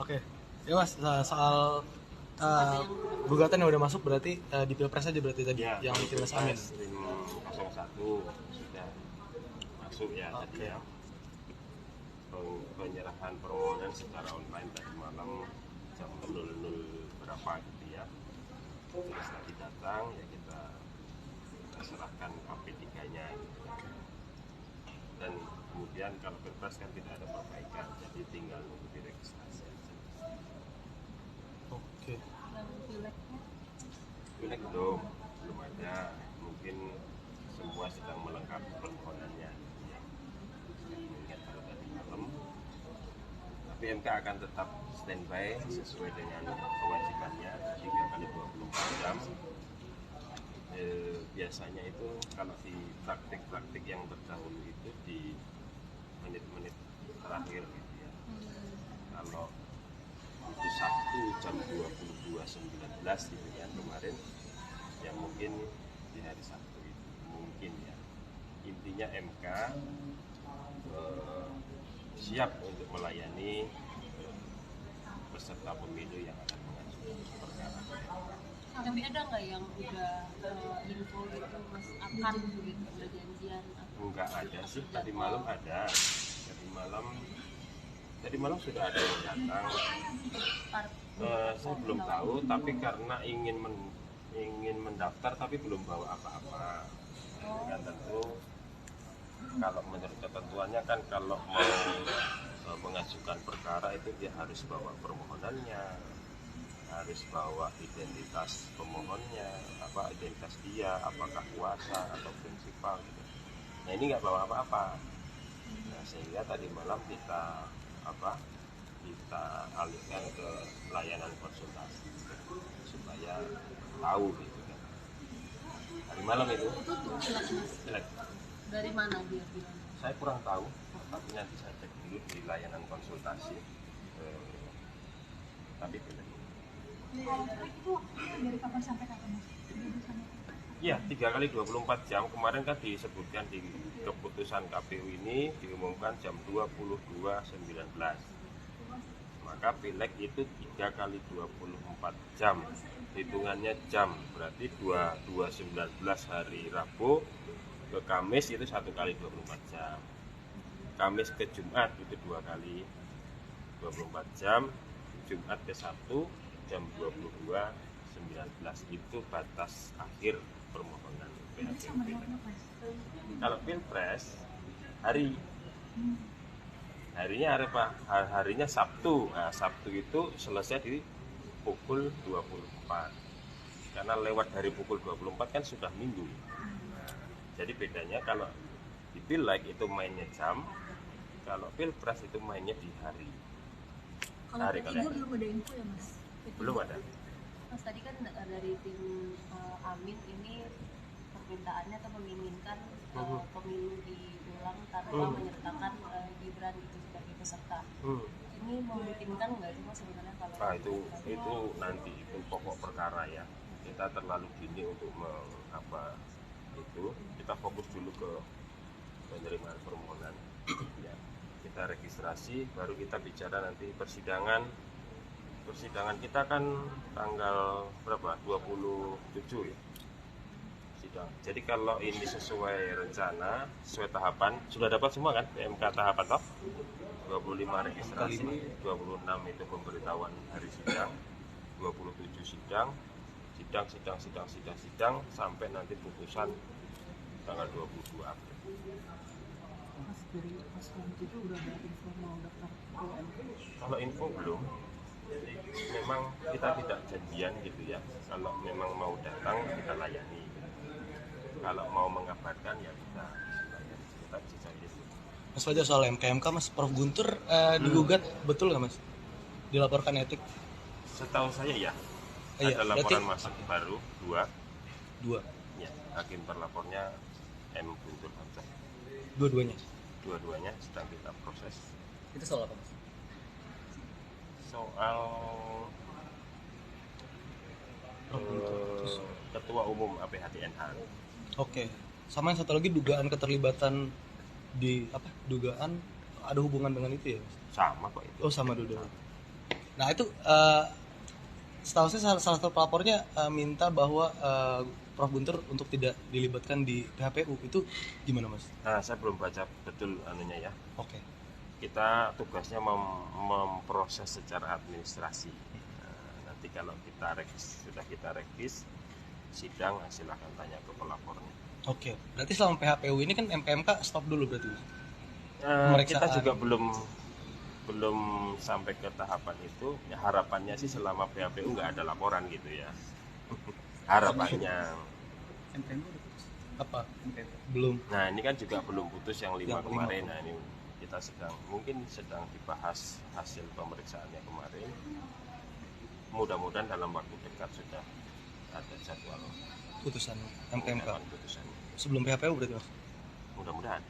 Oke. Ya Mas, soal gugatan yang udah masuk berarti di Pilpres aja berarti tadi Ya, yang bikin Mas Amin. tim 01 sudah masuk ya tadi ya. Penyerahan permohonan secara online tadi malam jam 00 berapa gitu ya. Terus tadi datang ya kita serahkan AP3-nya gitu ya. Dan kemudian kalau Pilpres kan tidak ada perbaikan, jadi tinggal nunggu diregistrasi aja. Oke. Yang pileknya Pilek belum ada, mungkin semua sedang melengkapi permohonannya gitu ya. Mengingat kalau tadi malam, tapi MK akan tetap standby sesuai dengan kewajibannya 3 kali 24 jam. Biasanya itu kalau di praktik-praktik yang terdahulu itu di menit-menit terakhir gitu ya. Kalau itu Sabtu jam 22.19 gitu ya kemarin, ya mungkin di hari Sabtu itu mungkin ya. Intinya MK siap untuk melayani peserta pemilu yang akan mengajukan perkara. tapi ada nggak yang udah info gitu Mas akan begitu udah janjian atau Enggak ada sih, tadi malam ada. Tadi malam sudah ada yang datang. Saya belum tahu, tapi karena ingin mendaftar tapi belum bawa apa-apa. Kan tentu kalau menurut ketentuannya kan kalau mau mengajukan perkara itu dia harus bawa permohonannya, harus bawa identitas pemohonnya, identitas dia, apakah kuasa atau prinsipal gitu. Nah ini nggak bawa apa-apa. Nah, sehingga tadi malam kita alihkan ke layanan konsultasi supaya tahu gitu kan. Hari malam itu jelek. dari mana dia bilang? Saya kurang tahu, tapi nanti saya cek dulu di layanan konsultasi. Tapi jelek. Itu dari kapan sampai kapan Mas? Iya, 3 kali 24 jam. Kemarin kan disebutkan di keputusan KPU ini diumumkan jam 22.19. Maka pileg itu 3 kali 24 jam. Hitungannya jam, berarti 22.19 hari Rabu ke Kamis itu 1 kali 24 jam. Kamis ke Jumat itu 2 kali 24 jam. Jumat ke Sabtu jam 22.19 itu batas akhir permohonan PHP. Kalau Pilpres harinya apa? Harinya Sabtu. Nah, Sabtu itu selesai di pukul 24. Karena lewat dari pukul 24 kan sudah Minggu. Jadi bedanya kalau di Pileg itu mainnya jam, kalau Pilpres itu mainnya di hari. Kalau P3 belum ada info ya Mas? Belum ada. Mas tadi kan dari tim Amin ini permintaannya atau menginginkan pemilu diulang tanpa menyertakan Gibran itu sebagai peserta. Ini memungkinkan nggak sih Mas sebenarnya kalau? Nah itu nanti itu pokok perkara ya. Kita terlalu dini untuk itu. Kita fokus dulu ke penerimaan permohonan. Ya. Kita registrasi, baru kita bicara nanti persidangan. Persidangan kita kan tanggal berapa? 27 ya. Sidang. Jadi kalau ini sesuai rencana, sesuai tahapan, sudah dapat semua kan PMK tahapan toh? 25 registrasi, 26 itu pemberitahuan hari sidang, 27 sidang sampai nanti putusan tanggal 22 April. Mas dari Mas itu udah ada info mau daftar ke MK? Kalau info belum, jadi memang kita tidak janjian gitu ya. Kalau memang mau datang kita layani. Kalau mau mengabarkan ya kita layani. Kita bisa cari itu. Mas Fajar soal MKMK Mas, Prof Guntur digugat betul nggak Mas? Dilaporkan etik? Setahu saya ya. Iya, Ada laporan berarti masuk baru 2. Ya, hakim terlapornya M. Guntur Hamzah. dua-duanya Sedang kita proses. itu soal apa Mas? Soal Ketua Umum APHTNH. Oke. Sama yang satu lagi dugaan keterlibatan dugaan ada hubungan dengan itu ya Mas? Sama kok itu. Oh sama dua. Nah itu setahu saya salah satu pelapornya minta bahwa Prof Guntur untuk tidak dilibatkan di PHPU, itu gimana Mas? Nah, saya belum baca betul anunya ya. Oke. Kita tugasnya memproses secara administrasi. Nanti kalau sudah kita regis sidang, silahkan tanya ke pelapornya. Oke, berarti selama PHPU ini kan MPMK stop dulu berarti Mas? Kita juga belum sampai ke tahapan itu. Ya, harapannya sih selama PHPU nggak ada laporan gitu ya. Harapannya. MPMK udah putus. Apa? MPMK. Belum. Nah ini kan juga belum putus yang 5 Yang kemarin. 5. Nah ini kita mungkin sedang dibahas hasil pemeriksaannya kemarin. Mudah-mudahan dalam waktu dekat sudah ada jadwal Putusan MPMK. putusan. Sebelum PHPU berarti Mas? Mudah-mudahan.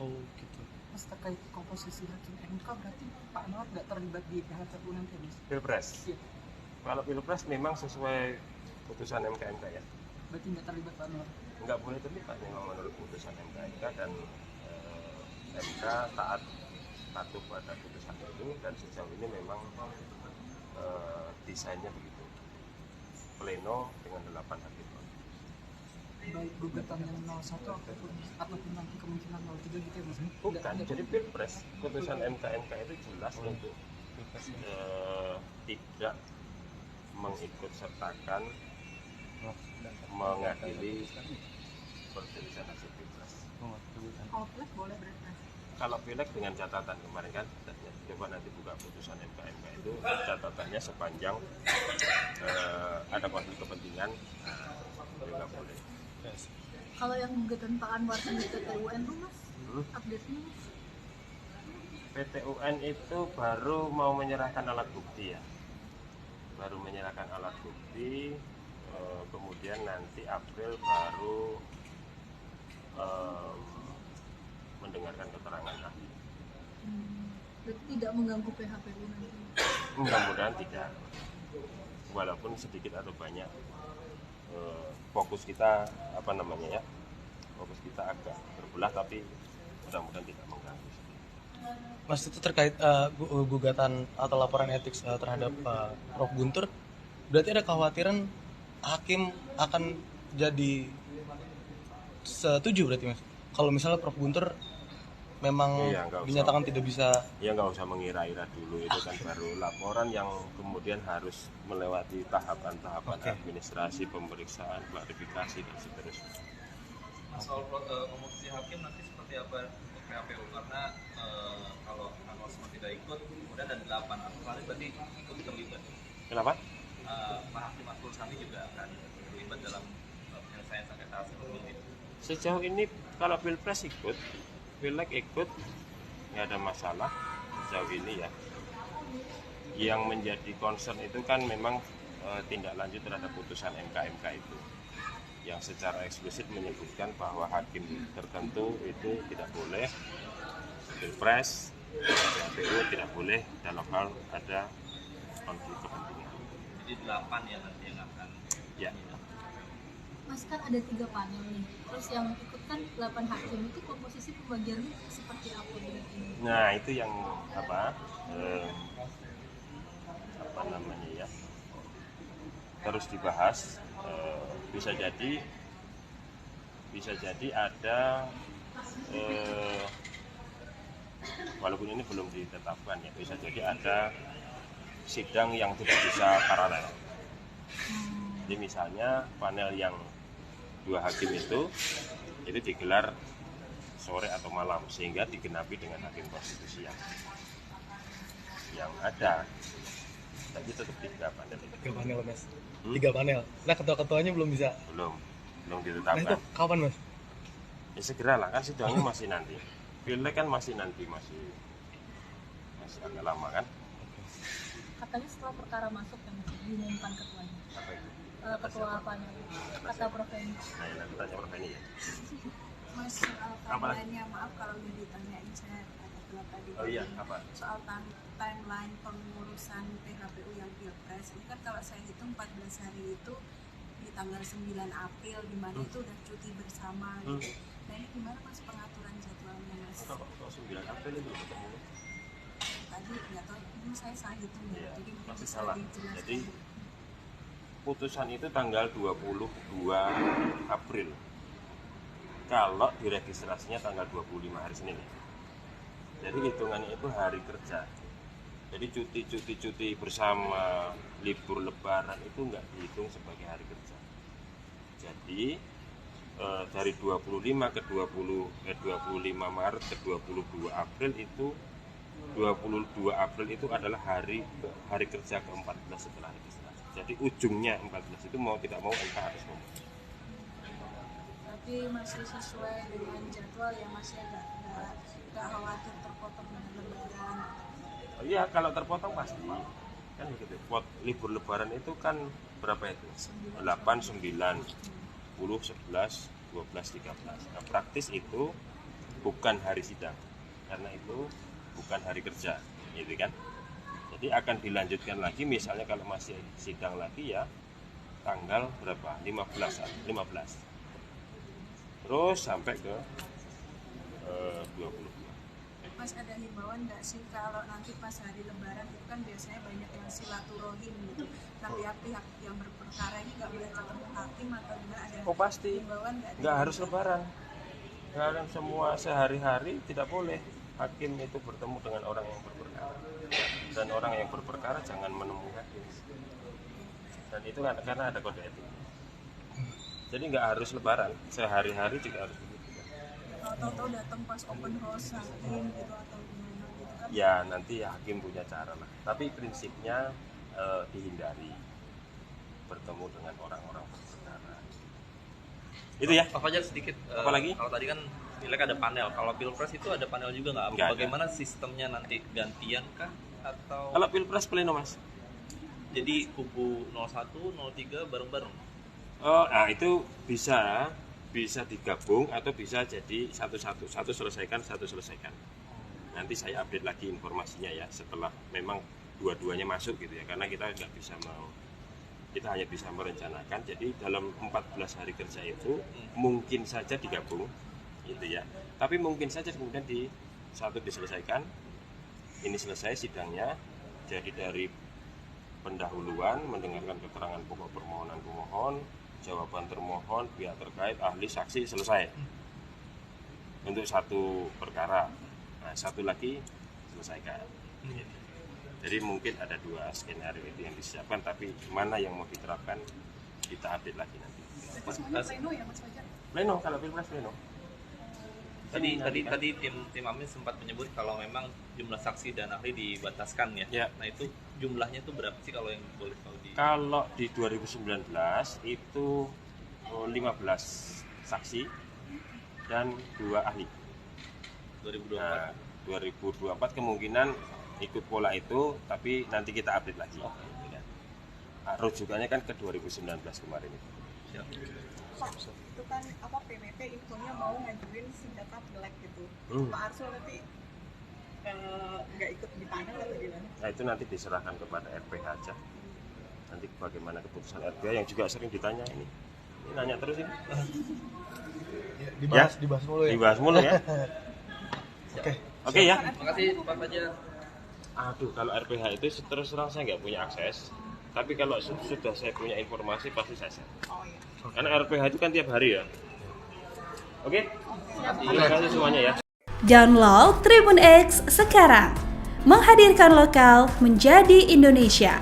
Oh gitu. Mas, terkait komposisi hakim MK berarti Pak Anwar nggak terlibat di PHPU nanti Mas? Pilpres. Iya. Kalau pilpres memang sesuai putusan MKMK ya. Berarti nggak terlibat Pak Anwar? Nggak boleh terlibat memang menurut putusan MKMK, dan MK taat patuh pada putusan itu, dan sejauh ini memang desainnya begitu. Pleno dengan 8 hakim. Baik gugatan yang 01 ataupun nanti kemungkinan 03 gitu ya Mas? Bukan, jadi pilpres putusan MKMK itu jelas untuk tidak mengikut sertakan mengadili perselisihan hasil pilpres. Kalau pilek boleh berarti Mas? Kalau pilek dengan catatan kemarin kan, coba nanti buka putusan MKMK itu catatannya sepanjang ada konflik kepentingan juga boleh. Kalau yang gugatan Pak Anwar sendiri ke TUN tuh Mas, update-nya Mas? PT UN itu baru mau menyerahkan alat bukti ya, baru menyerahkan alat bukti, kemudian nanti April baru mendengarkan keterangan ahli. Berarti tidak mengganggu PHPU nanti? Mudah-mudahan tidak, walaupun sedikit atau banyak fokus kita fokus kita agak berbelah, tapi mudah-mudahan tidak mengganggu. Mas, itu terkait gugatan atau laporan etik terhadap Prof Guntur, berarti ada kekhawatiran hakim akan jadi setuju berarti Mas, kalau misalnya Prof Guntur memang dinyatakan tidak bisa? Ya nggak usah mengira-ira dulu, itu kan baru laporan yang kemudian harus melewati tahapan-tahapan administrasi, pemeriksaan, klarifikasi dan seterusnya. Soal komposisi hakim nanti seperti apa untuk PHPU, karena kalau Anwar semua tidak ikut, kemudian ada 8 ahli berarti ikut terlibat. Kenapa? Pak Hakim Abdul Sani juga akan terlibat dalam penyelesaian sengketa hasil pemilu. Sejauh ini kalau pilpres ikut, pileg ikut, nggak ada masalah sejauh ini ya. Yang menjadi concern itu kan memang tindak lanjut terhadap putusan MKMK itu, yang secara eksplisit menyebutkan bahwa hakim tertentu itu tidak boleh pilpres, PHPU tidak boleh dalam hal ada konflik kepentingan. Jadi 8 ya nanti yang akan. Ya. Mas, kan ada 3 panel nih, terus yang ikut kan 8 hakim, itu komposisi pembagiannya seperti apa berarti? Nah itu yang namanya ya, terus dibahas. Bisa jadi ada walaupun ini belum ditetapkan ya, bisa jadi ada sidang yang tidak bisa paralel. Jadi misalnya panel yang 2 hakim itu digelar sore atau malam, sehingga digenapi dengan hakim konstitusi yang ada. Tapi tetap 3 panel itu. 3 panel Mas. 3 panel. Nah, ketua-ketuanya belum bisa. Belum Nah, ditetapkan. itu kapan Mas? Ya segera lah, kan sidangnya masih nanti. Pileg kan masih nanti, masih agak lama kan. Katanya setelah perkara masuk kan diumumkan ketuanya. Apa itu? Ketua panel, kata Prof Eni. Nah, nanti tanya Prof Eni ya. Mas, soal timeline-nya, maaf kalau udah ditanyain, saya ada telat tadi. Oh iya, apa? Soal timeline pengurusan PHPU yang pilpres, ini kan kalau saya hitung 14 hari itu di tanggal 9 April, di mana itu udah cuti bersama gitu. Nah ini gimana Mas pengaturan jadwalnya Mas? Kalau 9 April itu ketemu. tadi nggak tahu ini saya salah hitung ya. Iya, Jadi mungkin masih bisa salah. dijelaskan. Jadi putusan itu tanggal 22 April. Kalau diregistrasinya tanggal 25 hari Senin. Jadi hitungannya itu hari kerja. Jadi cuti bersama libur lebaran itu nggak dihitung sebagai hari kerja. Jadi dari 25 ke 25 Maret ke 22 April itu 22 April itu adalah hari kerja ke-14 setelah registrasi. Jadi ujungnya 14 itu mau tidak mau MK harus memutus. Tapi masih sesuai dengan jadwal ya, masih nggak khawatir terpotong dengan lebaran. Oh iya, kalau terpotong pasti kan begitu. Libur lebaran itu kan berapa itu? 8, 9, 10, 11, 12, 13. Nah, praktis itu bukan hari sidang karena itu bukan hari kerja, gitu kan? Jadi akan dilanjutkan lagi, misalnya kalau masih sidang lagi ya tanggal berapa? 15. Terus sampai ke 22. Mas, ada himbauan nggak sih kalau nanti pas hari lebaran itu kan biasanya banyak yang silaturahim gitu. Nah, pihak-pihak yang berperkara ini nggak boleh ketemu hakim atau gimana, ada Oh pasti, himbauan nggak harus lebaran. Sekarang semua sehari-hari tidak boleh hakim itu bertemu dengan orang yang berperkara. Dan orang yang berperkara jangan menemui hakim. Dan itu karena ada kode etik. Jadi nggak harus lebaran, sehari-hari juga harus begitu. Kalau tahu-tahu datang pas open house hakim gitu atau gimana gitu kan. Ya nanti hakim punya cara lah. Tapi prinsipnya dihindari bertemu dengan orang-orang berperkara. Itu ya. Pak Fajar sedikit. Apalagi? Kalau tadi kan Pileg ada panel. Kalau Pilpres itu ada panel juga nggak? Nggak ada. Bagaimana sistemnya nanti, gantian kah atau? Kalau pilpres pleno mas. Jadi kubu 01, 03 bareng-bareng. Oh, nah itu bisa digabung atau bisa jadi satu selesaikan. Nanti saya update lagi informasinya ya setelah memang dua-duanya masuk gitu ya, karena kita hanya bisa merencanakan. Jadi dalam 14 hari kerja itu mungkin saja digabung gitu ya, tapi mungkin saja kemudian satu diselesaikan, ini selesai sidangnya, jadi dari pendahuluan mendengarkan keterangan pokok permohonan pemohon, jawaban termohon, pihak terkait, ahli, saksi, selesai untuk satu perkara. Nah, satu lagi selesaikan. Jadi mungkin ada 2 skenario itu yang disiapkan, tapi mana yang mau diterapkan kita update lagi nanti. Berarti semuanya pleno ya Mas Fajar? Pleno, kalau pilpres pleno. Tadi tim Amin sempat menyebut kalau memang jumlah saksi dan ahli dibataskan ya. Ya. Nah itu jumlahnya itu berapa sih kalau yang boleh tahu di? Kalau di 2019 itu 15 saksi dan 2 ahli. 2024. Nah, 2024 kemungkinan ikut pola itu, tapi nanti kita update lagi. Rujukannya kan ke 2019 kemarin itu. Siap. Pak, itu kan PMP infonya mau ngajuin sengketa Pileg gitu. Pak Arsul nanti nggak ikut di panel atau gimana? Nah itu nanti diserahkan kepada RPH aja. Nanti bagaimana keputusan RPH yang juga sering ditanya ini nanya terus ini. Dibahas mulu ya. Dibahas mulu ya. Oke ya. Terima kasih Pak Fajar. Aduh, kalau RPH itu terus terang saya nggak punya akses. Tapi kalau sudah saya punya informasi pasti saya share. Oh iya. Karena RPH itu kan tiap hari ya. Oke? Terima kasih semuanya ya. Download Tribun X sekarang. Menghadirkan lokal menjadi Indonesia.